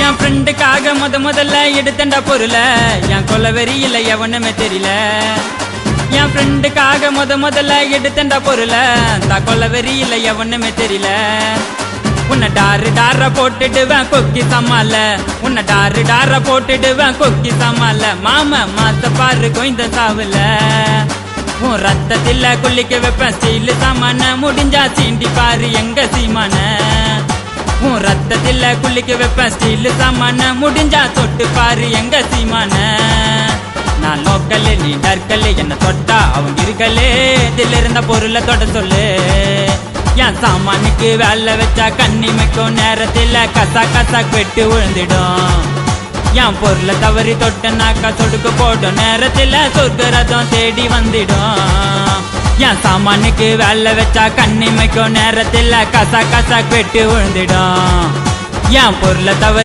என் ஃப்ரெண்டுக்காக முதல்ல எடுத்தண்டா பொருள என் கொலவெறியில எவனுமே தெரியல. என் ஃப்ரெண்டுக்காக முதல்ல எடுத்தண்டா பொருள தான் கொலவெறியில எவனுமே தெரியல. உன்னை டார போட்டுடுவேன் கொக்கி சமால, உன்னை டார போட்டுடுவேன் கொக்கி சமால. மாச பாரு கொய்ந்த சாவுல உன் ரத்தத்தில குளிக்க வைப்பேன் ஸ்டீல் சாமான. முடிஞ்சா சீண்டி பாரு எங்க சீமான. உன் ரத்தத்தில குளிக்க வைப்பேன் ஸ்டீல் சாமான. முடிஞ்சா தொட்டு பாரு எங்க சீமான. நான் லோக்கல் நீ டர்க்கல், என்ன தொட்டா அவங்க இருக்கலே. இதில் இருந்த பொருளை தொட சொல்லு. என் சாமானுக்கு வேலை வச்சா கண்ணிமைக்கும் நேரத்தில் கசா வெட்டு விழுந்துடும். என் பொருளை தவறி தொட்டனாக்கா சொடுக்கு போடும் நேரத்தில் சொர்க்கரதம் தேடி வந்துடும். என் சாமானுக்கு வேலை வச்சா கண்ணிமைக்கும் நேரத்தில் கசா வெட்டு விழுந்துடும். என் பொருளை தவறி